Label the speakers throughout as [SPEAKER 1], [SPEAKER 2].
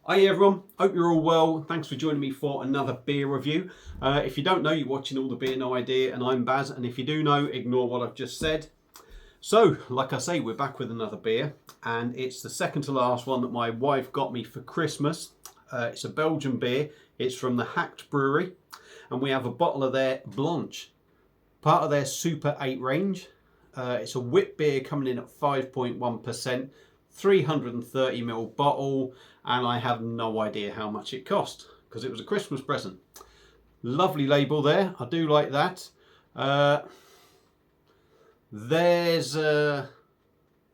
[SPEAKER 1] Hi everyone, hope you're all well. Thanks for joining me for another beer review. If you don't know, you're watching All the Beer No Idea and I'm Baz, and if you do know, ignore what I've just said. So, like I say, we're back with another beer, and it's the second to last one that my wife got me for Christmas. It's a Belgian beer. It's from the Haacht brewery, and we have a bottle of their Blanche, part of their Super 8 range. It's a wit beer coming in at 5.1%, 330ml bottle, and I have no idea how much it cost because it was a Christmas present. Lovely label there, I do like that. There's the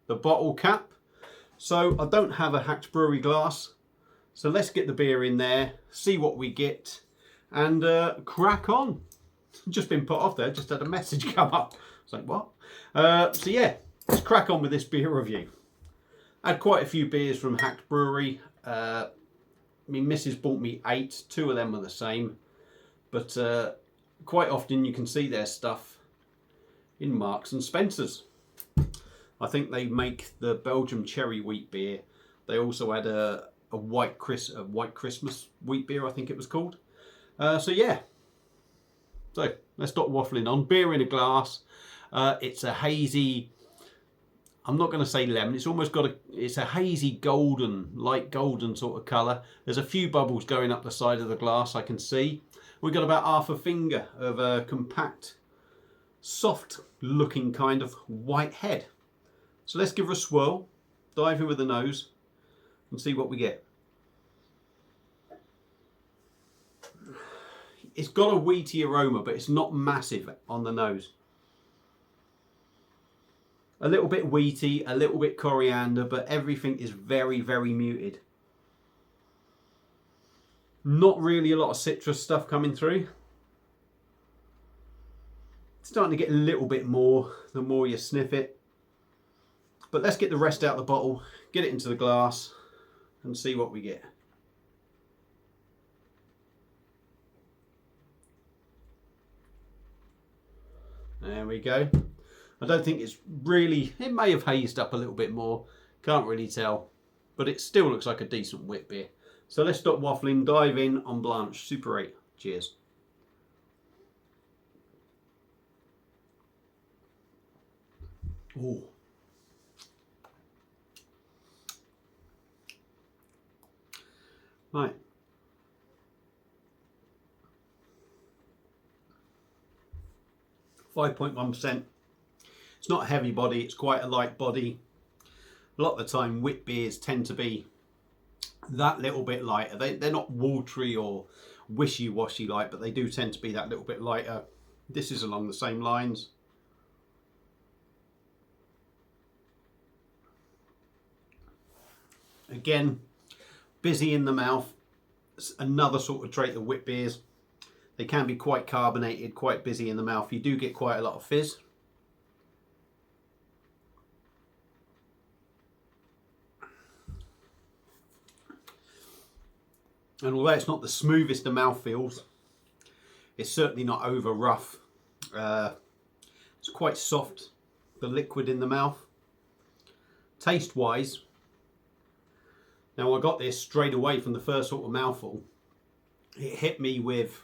[SPEAKER 1] bottle cap. So I don't have a Haacht brewery glass, so let's get the beer in there, see what we get, and crack on. Just been put off there, just had a message come up. It's like, what? So yeah, let's crack on with this beer review. I had quite a few beers from Haacht brewery. My missus bought me 8, 2 of them are the same, but quite often you can see their stuff in Marks and Spencer's. I think they make the Belgium cherry wheat beer. They also had a white Christmas wheat beer, I think it was called. So yeah, so let's stop waffling on. Beer in a glass. It's a hazy, I'm not going to say lemon, it's almost got it's a hazy golden, light golden sort of colour. There's a few bubbles going up the side of the glass I can see. We've got about half a finger of a compact, soft looking kind of white head. So let's give her a swirl, dive in with the nose and see what we get. It's got a wheaty aroma, but it's not massive on the nose. A little bit wheaty, a little bit coriander, but everything is very, very muted. Not really a lot of citrus stuff coming through. It's starting to get a little bit more the more you sniff it. But let's get the rest out of the bottle, get it into the glass and see what we get. There we go. I don't think it's really, it may have hazed up a little bit more, can't really tell, but it still looks like a decent wit beer. So let's stop waffling, dive in on Blanche Super 8. Cheers. Ooh. Right. %5.1%. It's not a heavy body, it's quite a light body. A lot of the time wit beers tend to be that little bit lighter. They're not watery or wishy-washy light, but they do tend to be that little bit lighter. This is along the same lines. Again, busy in the mouth. It's another sort of trait of wit beers. They can be quite carbonated, quite busy in the mouth. You do get quite a lot of fizz. And although it's not the smoothest of mouthfeels, it's certainly not over rough. It's quite soft, the liquid in the mouth. Taste wise, now I got this straight away from the first sort of mouthful. It hit me with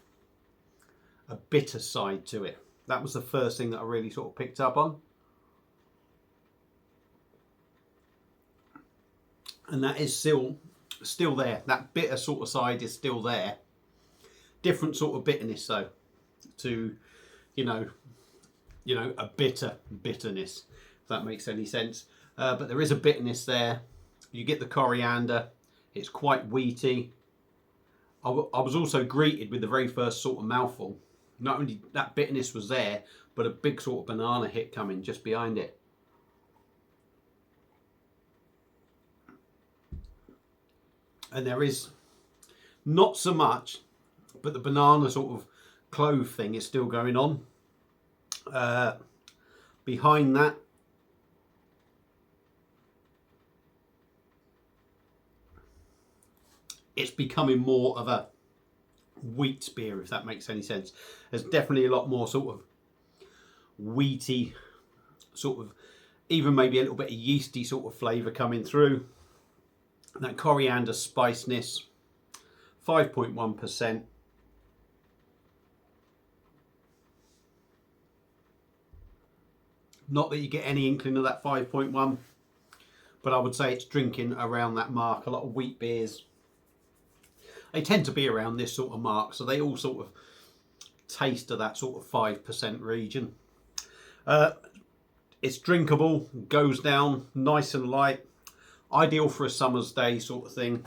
[SPEAKER 1] a bitter side to it. That was the first thing that I really sort of picked up on. And that is still there. That bitter sort of side is still there. Different sort of bitterness though, to you know a bitterness, if that makes any sense. But there is a bitterness there. You get the coriander. It's quite wheaty. I was also greeted with the very first sort of mouthful. Not only that bitterness was there, but a big sort of banana hit coming just behind it. And there is not so much, but the banana sort of clove thing is still going on. Behind that, it's becoming more of a wheat beer, if that makes any sense. There's definitely a lot more sort of wheaty, sort of even maybe a little bit of yeasty sort of flavour coming through. That coriander spiciness, 5.1%. Not that you get any inkling of that 5.1, but I would say it's drinking around that mark. A lot of wheat beers, they tend to be around this sort of mark, so they all sort of taste of that sort of 5% region. It's drinkable, goes down nice and light, ideal for a summer's day sort of thing,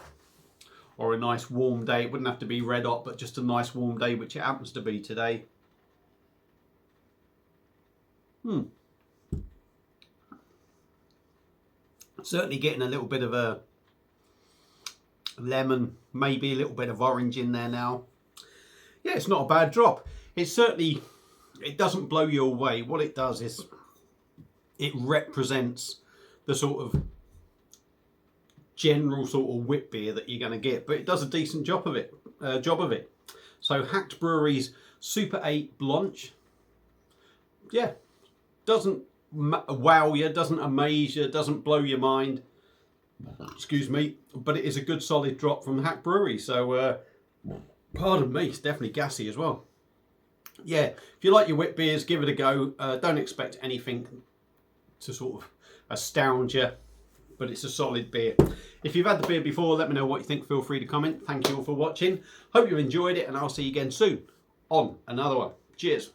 [SPEAKER 1] or a nice warm day. It wouldn't have to be red hot, but just a nice warm day, which it happens to be today. Certainly getting a little bit of a lemon, maybe a little bit of orange in there now. Yeah, it's not a bad drop. It's certainly, it doesn't blow you away. What it does is it represents the sort of general sort of wit beer that you're going to get, but it does a decent job of it. So Haacht Brewery's Super 8 Blanche, yeah, doesn't wow you, doesn't amaze you, doesn't blow your mind, excuse me, but it is a good solid drop from Haacht Brewery. So pardon me, it's definitely gassy as well. Yeah, if you like your wit beers, give it a go. Don't expect anything to sort of astound you, but it's a solid beer. If you've had the beer before, let me know what you think. Feel free to comment. Thank you all for watching. Hope you enjoyed it, and I'll see you again soon on another one. Cheers.